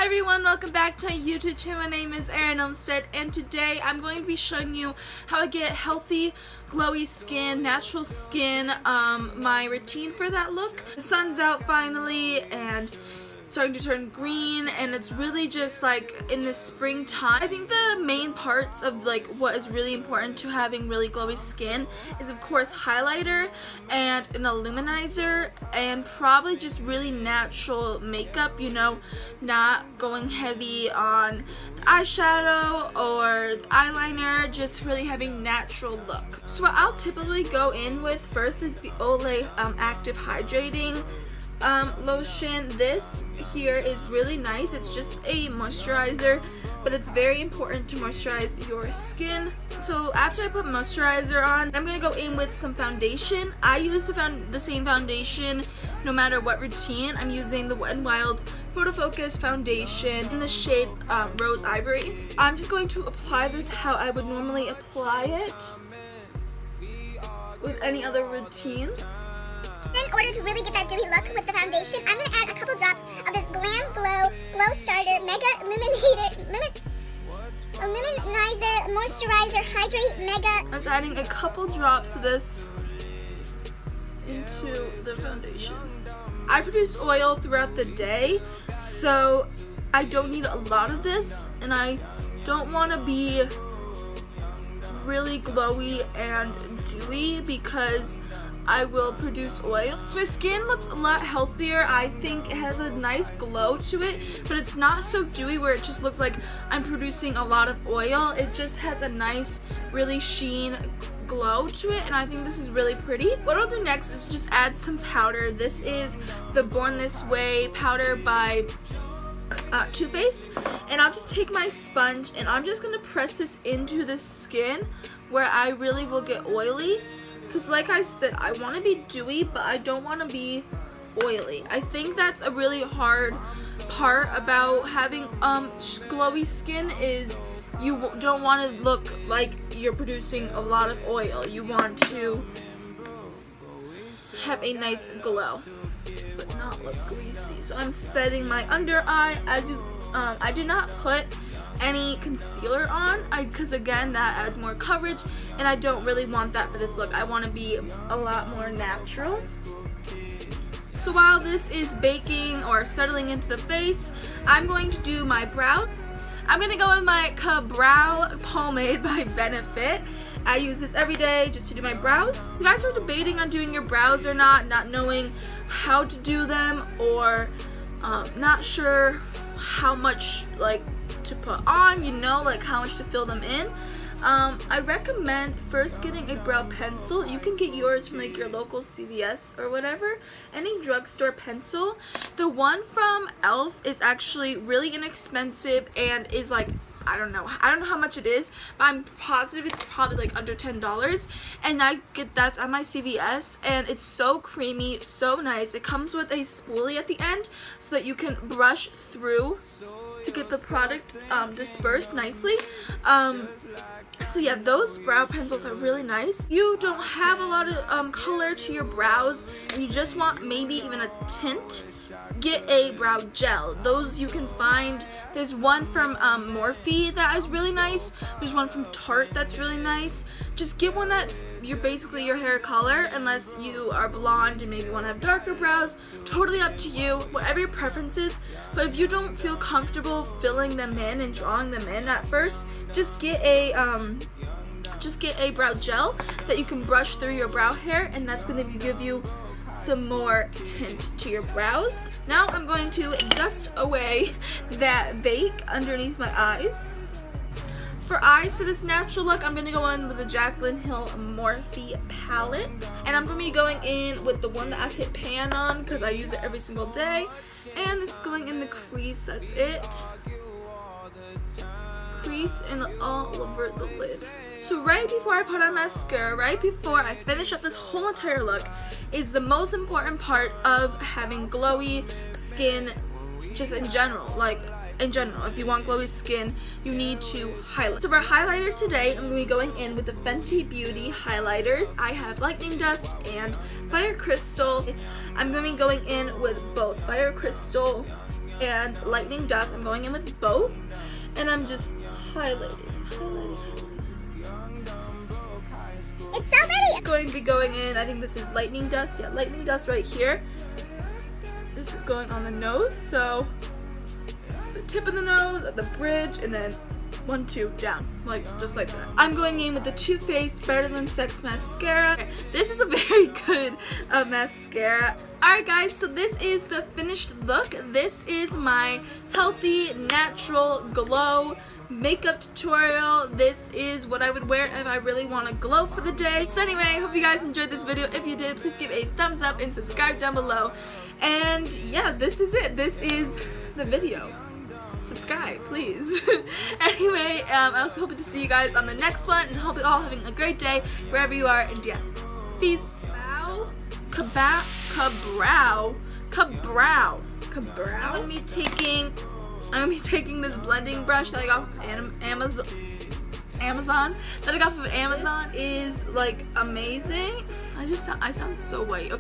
everyone, welcome back to my YouTube channel. My name is Erin Olmstead, and today I'm going to be showing you how I get healthy, glowy skin, natural skin, my routine for that look. The sun's out finally and it's starting to turn green, and it's really just like in the springtime. I think the main parts of like what is really important to having really glowy skin is of course highlighter and an illuminizer, and probably just really natural makeup, you know, not going heavy on the eyeshadow or the eyeliner, just really having natural look. So what I'll typically go in with first is the Olay Active Hydrating lotion. This here is really nice. It's just a moisturizer, but it's very important to moisturize your skin. So after I put moisturizer on, I'm gonna go in with some foundation. I use the same foundation no matter what routine. I'm using the Wet n Wild Photo Focus foundation in the shade Rose Ivory. I'm just going to apply this how I would normally apply it with any other routine. In order to really get that dewy look with the foundation, I'm going to add a couple drops of this Glam Glow Glow Starter Mega Illuminizer Moisturizer Hydrate Mega. I was adding a couple drops of this into the foundation. I produce oil throughout the day, so I don't need a lot of this, and I don't want to be really glowy and dewy because I will produce oil. So my skin looks a lot healthier. I think it has a nice glow to it, but it's not so dewy where it just looks like I'm producing a lot of oil. It just has a nice, really sheen glow to it, and I think this is really pretty. What I'll do next is just add some powder. This is the Born This Way powder by Too Faced, and I'll just take my sponge and I'm just gonna press this into the skin where I really will get oily. Because like I said, I want to be dewy, but I don't want to be oily. I think that's a really hard part about having glowy skin is you don't want to look like you're producing a lot of oil. You want to have a nice glow, but not look greasy. So I'm setting my under eye. I did not put any concealer on because again that adds more coverage, and I don't really want that for this look. I want to be a lot more natural. So while this is baking or settling into the face, I'm going to do my brow. I'm going to go with my Ka-Brow Pomade by Benefit. I use this every day just to do my brows. If you guys are debating on doing your brows or not knowing how to do them, or not sure how much like to put on, you know, like how much to fill them in, I recommend first getting a brow pencil. You can get yours from like your local CVS or whatever, any drugstore pencil. The one from e.l.f. is actually really inexpensive and is like, I don't know how much it is, but I'm positive it's probably like under $10, and that's at my CVS, and it's so creamy, so nice. It comes with a spoolie at the end so that you can brush through to get the product dispersed nicely. So yeah, those brow pencils are really nice. You don't have a lot of color to your brows and you just want maybe even a tint, get a brow gel. Those you can find. There's one from Morphe that is really nice. There's one from Tarte that's really nice. Just get one that's basically your hair color, unless you are blonde and maybe want to have darker brows. Totally up to you, whatever your preference is. But if you don't feel comfortable filling them in and drawing them in at first, just get a brow gel that you can brush through your brow hair, and that's going to give you some more tint to your brows. Now I'm going to dust away that bake underneath my eyes. For eyes, for this natural look, I'm going to go in with the Jaclyn Hill Morphe palette, and I'm going to be going in with the one that I've hit pan on because I use it every single day, and this is going in the crease. That's it. Crease and all over the lid. So right before I put on mascara, right before I finish up this whole entire look, is the most important part of having glowy skin just in general. Like, in general, if you want glowy skin, you need to highlight. So for highlighter today, I'm going to be going in with the Fenty Beauty highlighters. I have Lightning Dust and Fire Crystal. I'm going to be going in with both Fire Crystal and Lightning Dust. I'm going in with both, and I'm just highlighting. It's so pretty. Going to be going in, I think this is Lightning Dust. Yeah, Lightning Dust right here. This is going on the nose, so the tip of the nose, at the bridge, and then 1, 2, down, like just like that. I'm going in with the Too Faced Better Than Sex mascara. Okay, this is a very good mascara. Alright guys, so this is the finished look. This is my healthy, natural glow makeup tutorial. This is what I would wear if I really want to glow for the day. So anyway, I hope you guys enjoyed this video. If you did, please give a thumbs up and subscribe down below. And yeah, this is it. This is the video. Subscribe, please. Anyway, I also hope to see you guys on the next one, and hope you're all having a great day wherever you are. And yeah, peace. Cabrow. I'm gonna be taking this blending brush that I got from Amazon. That I got from Amazon is like amazing. I sound so white. Okay.